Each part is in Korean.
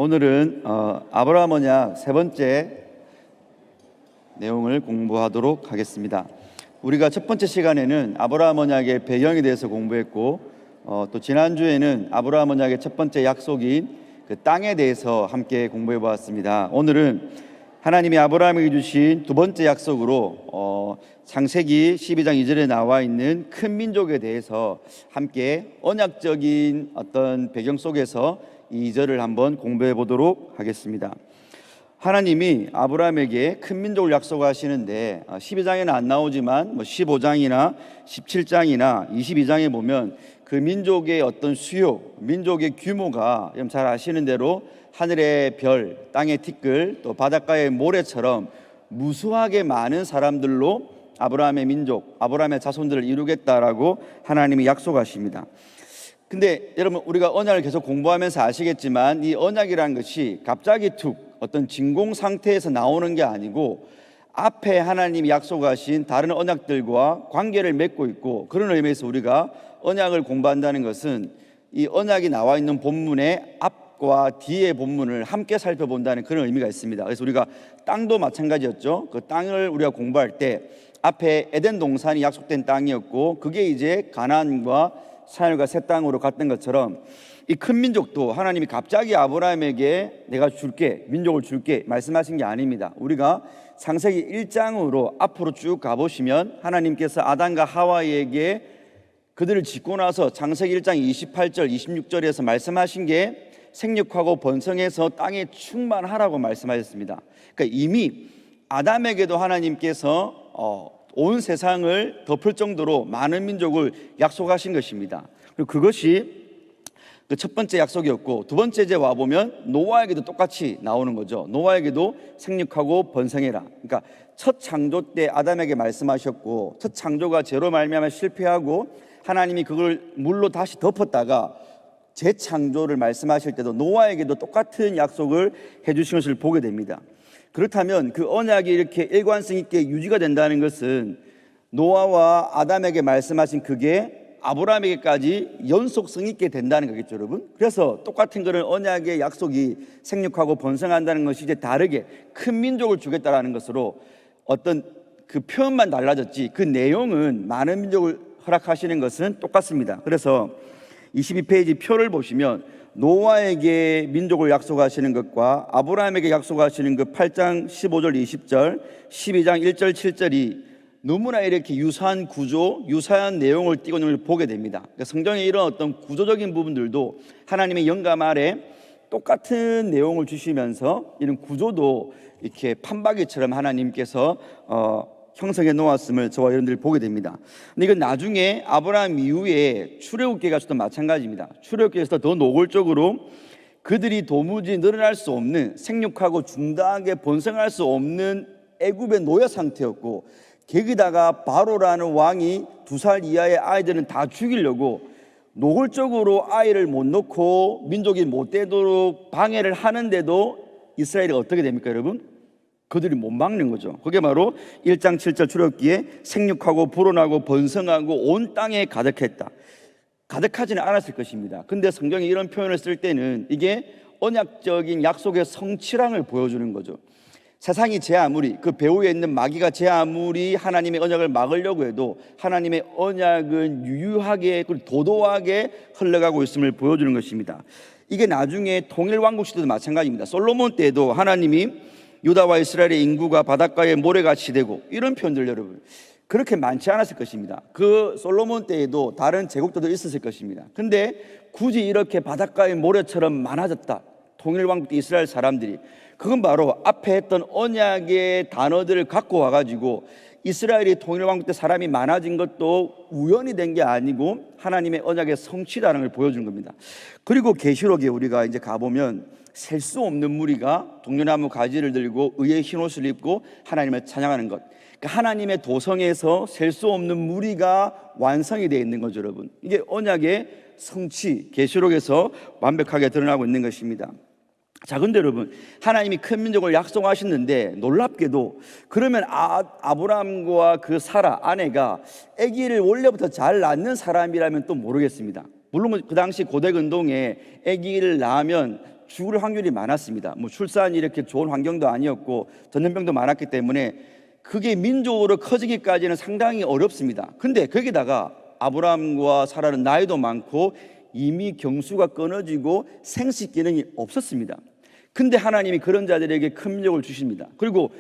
오늘은 아브라함 언약 세 번째 내용을 공부하도록 하겠습니다. 우리가 첫 번째 시간에는 아브라함 언약의 배경에 대해서 공부했고 또 지난주에는 아브라함 언약의 첫 번째 약속인 그 땅에 대해서 함께 공부해 보았습니다. 오늘은 하나님이 아브라함에게 주신 두 번째 약속으로 창세기 12장 2절에 나와 있는 큰 민족에 대해서 함께 언약적인 어떤 배경 속에서 이 2절을 한번 공부해 보도록 하겠습니다. 하나님이 아브라함에게 큰 민족을 약속하시는데 12장에는 안 나오지만 15장이나 17장이나 22장에 보면 그 민족의 어떤 수요, 민족의 규모가 잘 아시는 대로 하늘의 별, 땅의 티끌, 또 바닷가의 모래처럼 무수하게 많은 사람들로 아브라함의 민족, 아브라함의 자손들을 이루겠다라고 하나님이 약속하십니다. 근데 여러분, 우리가 언약을 계속 공부하면서 아시겠지만 이 언약이라는 것이 갑자기 툭 어떤 진공 상태에서 나오는 게 아니고 앞에 하나님이 약속하신 다른 언약들과 관계를 맺고 있고, 그런 의미에서 우리가 언약을 공부한다는 것은 이 언약이 나와 있는 본문의 앞과 뒤의 본문을 함께 살펴본다는 그런 의미가 있습니다. 그래서 우리가 땅도 마찬가지였죠. 그 땅을 우리가 공부할 때 앞에 에덴 동산이 약속된 땅이었고, 그게 이제 가나안과 사열과 새 땅으로 갔던 것처럼 이 큰 민족도 하나님이 갑자기 아브라함에게 내가 줄게, 민족을 줄게 말씀하신 게 아닙니다. 우리가 창세기 1장으로 앞으로 쭉 가보시면 하나님께서 아담과 하와에게 그들을 짓고 나서 창세기 1장 28절 26절에서 말씀하신 게 생육하고 번성해서 땅에 충만하라고 말씀하셨습니다. 그러니까 이미 아담에게도 하나님께서 온 세상을 덮을 정도로 많은 민족을 약속하신 것입니다. 그리고 그것이 그 첫 번째 약속이었고, 두 번째 이제 와보면 노아에게도 똑같이 나오는 거죠. 노아에게도 생육하고 번성해라. 그러니까 첫 창조 때 아담에게 말씀하셨고, 첫 창조가 죄로 말미암아 실패하고 하나님이 그걸 물로 다시 덮었다가 재창조를 말씀하실 때도 노아에게도 똑같은 약속을 해주신 것을 보게 됩니다. 그렇다면 그 언약이 이렇게 일관성 있게 유지가 된다는 것은 노아와 아담에게 말씀하신 그게 아브라함에게까지 연속성 있게 된다는 거겠죠, 여러분. 그래서 똑같은 그런 언약의 약속이 생육하고 번성한다는 것이 이제 다르게 큰 민족을 주겠다라는 것으로 어떤 그 표현만 달라졌지 그 내용은 많은 민족을 허락하시는 것은 똑같습니다. 그래서 22페이지 표를 보시면 노아에게 민족을 약속하시는 것과 아브라함에게 약속하시는 그 8장 15절 20절 12장 1절 7절이 너무나 이렇게 유사한 구조, 유사한 내용을 띠고 있는 걸 보게 됩니다. 그러니까 성경의 이런 어떤 구조적인 부분들도 하나님의 영감 아래 똑같은 내용을 주시면서 이런 구조도 이렇게 판박이처럼 하나님께서 형성해 놓았음을 저와 여러분들이 보게 됩니다. 근데 이건 나중에 아브라함 이후에 출애굽기에서도 마찬가지입니다. 출애굽기에서 더 노골적으로 그들이 도무지 늘어날 수 없는, 생육하고 중다하게 번성할 수 없는 애굽의 노예 상태였고, 거기다가 바로라는 왕이 2살 이하의 아이들은 다 죽이려고 노골적으로 아이를 못 놓고 민족이 못 되도록 방해를 하는데도 이스라엘이 어떻게 됩니까, 여러분? 그들이 못 막는 거죠. 그게 바로 1장 7절 출애굽기에 생육하고 불어나고 번성하고 온 땅에 가득했다. 가득하지는 않았을 것입니다. 근데 성경이 이런 표현을 쓸 때는 이게 언약적인 약속의 성취랑을 보여주는 거죠. 세상이 제 아무리, 그 배후에 있는 마귀가 제 아무리 하나님의 언약을 막으려고 해도 하나님의 언약은 유유하게 그리고 도도하게 흘러가고 있음을 보여주는 것입니다. 이게 나중에 통일왕국 시대도 마찬가지입니다. 솔로몬 때도 하나님이 유다와 이스라엘의 인구가 바닷가에 모래같이 되고, 이런 표현들 여러분 그렇게 많지 않았을 것입니다. 그 솔로몬 때에도 다른 제국들도 있었을 것입니다. 근데 굳이 이렇게 바닷가의 모래처럼 많아졌다, 통일왕국 때 이스라엘 사람들이, 그건 바로 앞에 했던 언약의 단어들을 갖고 와가지고 이스라엘이 통일왕국 때 사람이 많아진 것도 우연이 된 게 아니고 하나님의 언약의 성취라는 걸 보여주는 겁니다. 그리고 계시록에 우리가 이제 가보면 셀 수 없는 무리가 동료나무 가지를 들고 의의 흰옷을 입고 하나님을 찬양하는 것, 그러니까 하나님의 도성에서 셀 수 없는 무리가 완성이 되어 있는 거죠, 여러분. 이게 언약의 성취, 계시록에서 완벽하게 드러나고 있는 것입니다. 자, 근데 여러분, 하나님이 큰 민족을 약속하셨는데 놀랍게도 그러면 아브라함과 그 사라 아내가 아기를 원래부터 잘 낳는 사람이라면 또 모르겠습니다. 물론 그 당시 고대 근동에 아기를 낳으면 죽을 확률이 많았습니다. 뭐 출산이 이렇게 좋은 환경도 아니었고 전염병도 많았기 때문에 그게 민족으로 커지기까지는 상당히 어렵습니다. 근데 거기다가 아브라함과 사라는 나이도 많고 이미 경수가 끊어지고 생식 기능이 없었습니다. 근데 하나님이 그런 자들에게 큰 민족을 주십니다. 그리고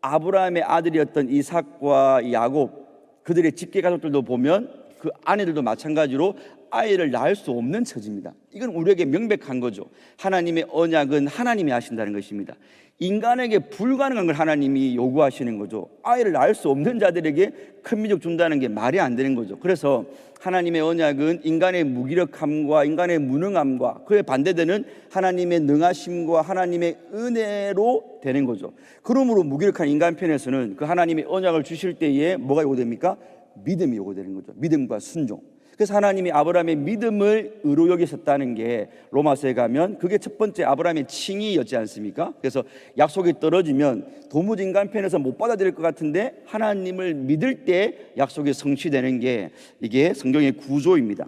아브라함의 아들이었던 이삭과 야곱, 그들의 직계 가족들도 보면 그 아내들도 마찬가지로 아이를 낳을 수 없는 처지입니다. 이건 우리에게 명백한 거죠. 하나님의 언약은 하나님이 하신다는 것입니다. 인간에게 불가능한 걸 하나님이 요구하시는 거죠. 아이를 낳을 수 없는 자들에게 큰 민족 준다는 게 말이 안 되는 거죠. 그래서 하나님의 언약은 인간의 무기력함과 인간의 무능함과 그에 반대되는 하나님의 능하심과 하나님의 은혜로 되는 거죠. 그러므로 무기력한 인간 편에서는 그 하나님의 언약을 주실 때에 뭐가 요구됩니까? 믿음이 요구되는 거죠. 믿음과 순종. 그래서 하나님이 아브라함의 믿음을 의로 여기셨다는 게 로마서에 가면 그게 첫 번째 아브라함의 칭의였지 않습니까? 그래서 약속이 떨어지면 도무지 인간 편에서 못 받아들일 것 같은데 하나님을 믿을 때 약속이 성취되는 게 이게 성경의 구조입니다.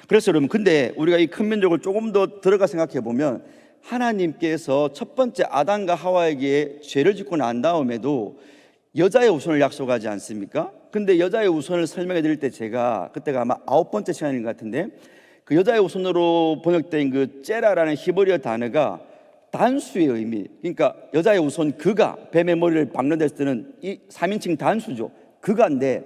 그래서 여러분, 근데 우리가 이 큰 민족을 조금 더 들어가 생각해 보면 하나님께서 첫 번째 아담과 하와에게 죄를 짓고 난 다음에도 여자의 우선을 약속하지 않습니까? 근데 여자의 우선을 설명해 드릴 때 제가 그때가 아마 9번째 시간인 것 같은데 그 여자의 우선으로 번역된 그 째라라는 히브리어 단어가 단수의 의미, 그러니까 여자의 우선 그가 뱀의 머리를 박는 데서 쓰는 이 3인칭 단수죠. 그가인데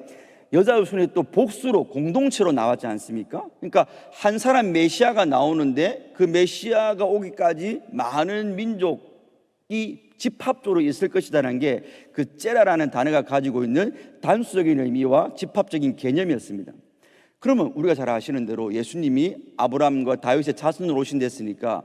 여자의 우선이 또 복수로 공동체로 나왔지 않습니까? 그러니까 한 사람 메시아가 나오는데 그 메시아가 오기까지 많은 민족이 집합적으로 있을 것이라는 게 그 째라라는 단어가 가지고 있는 단수적인 의미와 집합적인 개념이었습니다. 그러면 우리가 잘 아시는 대로 예수님이 아브라함과 다윗의 자손으로 오신 됐으니까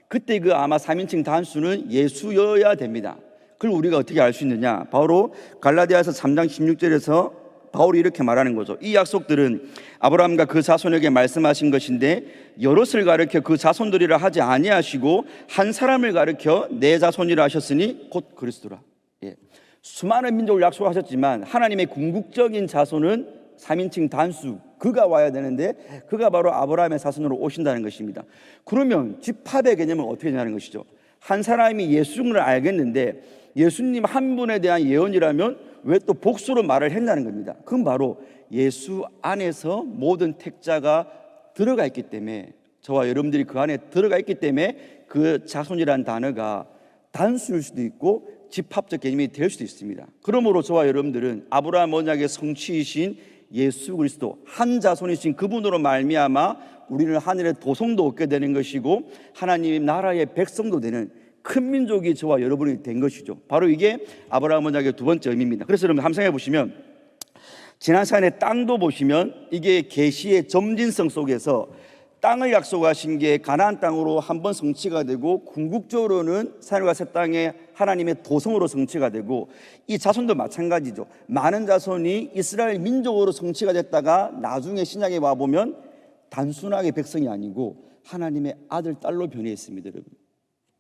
그때 그 아마 3인칭 단수는 예수여야 됩니다. 그걸 우리가 어떻게 알 수 있느냐? 바로 갈라디아서 3장 16절에서 바울이 이렇게 말하는 거죠. 이 약속들은 아브라함과 그 자손에게 말씀하신 것인데 여럿을 가르쳐 그 자손들이라 하지 아니하시고 한 사람을 가르쳐 내 자손이라 하셨으니 곧 그리스도라. 예. 수많은 민족을 약속하셨지만 하나님의 궁극적인 자손은 3인칭 단수 그가 와야 되는데 그가 바로 아브라함의 자손으로 오신다는 것입니다. 그러면 집합의 개념은 어떻게 되냐는 것이죠. 한 사람이 예수를 알겠는데 예수님 한 분에 대한 예언이라면 왜 또 복수로 말을 했냐는 겁니다. 그건 바로 예수 안에서 모든 택자가 들어가 있기 때문에, 저와 여러분들이 그 안에 들어가 있기 때문에 그 자손이라는 단어가 단수일 수도 있고 집합적 개념이 될 수도 있습니다. 그러므로 저와 여러분들은 아브라함 언약의 성취이신 예수 그리스도 한 자손이신 그분으로 말미암아 우리는 하늘의 도성도 얻게 되는 것이고 하나님의 나라의 백성도 되는 큰 민족이 저와 여러분이 된 것이죠. 바로 이게 아브라함 언약의 두 번째 의미입니다. 그래서 여러분 함상해 보시면 지난 시간에 땅도 보시면 이게 계시의 점진성 속에서 땅을 약속하신 게 가나안 땅으로 한번 성취가 되고 궁극적으로는 하늘과 새 땅에 하나님의 도성으로 성취가 되고 이 자손도 마찬가지죠. 많은 자손이 이스라엘 민족으로 성취가 됐다가 나중에 신약에 와보면 단순하게 백성이 아니고 하나님의 아들, 딸로 변해있습니다. 여러분,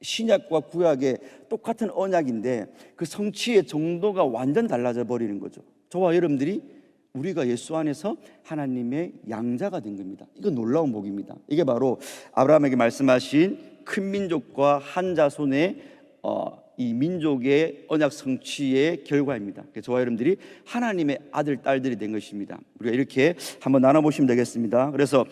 신약과 구약의 똑같은 언약인데 그 성취의 정도가 완전 달라져 버리는 거죠. 저와 여러분들이 우리가 예수 안에서 하나님의 양자가 된 겁니다. 이건 놀라운 복입니다. 이게 바로 아브라함에게 말씀하신 큰 민족과 한 자손의 이 민족의 언약 성취의 결과입니다. 저와 여러분들이 하나님의 아들, 딸들이 된 것입니다. 우리가 이렇게 한번 나눠보시면 되겠습니다. 그래서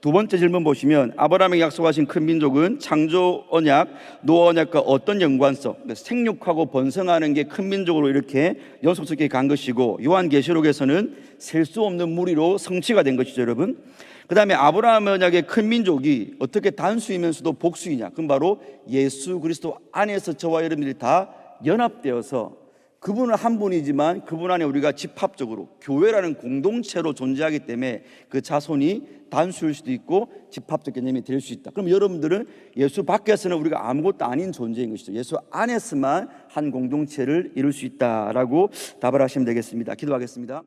두 번째 질문 보시면 아브라함에게 약속하신 큰 민족은 창조 언약, 노아 언약과 어떤 연관성, 생육하고 번성하는 게 큰 민족으로 이렇게 연속적이 간 것이고 요한계시록에서는 셀 수 없는 무리로 성취가 된 것이죠. 여러분, 그 다음에 아브라함 언약의 큰 민족이 어떻게 단수이면서도 복수이냐? 그건 바로 예수 그리스도 안에서 저와 여러분들이 다 연합되어서 그분은 한 분이지만 그분 안에 우리가 집합적으로 교회라는 공동체로 존재하기 때문에 그 자손이 단수일 수도 있고 집합적 개념이 될 수 있다. 그럼 여러분들은 예수 밖에서는 우리가 아무것도 아닌 존재인 것이죠. 예수 안에서만 한 공동체를 이룰 수 있다라고 답을 하시면 되겠습니다. 기도하겠습니다.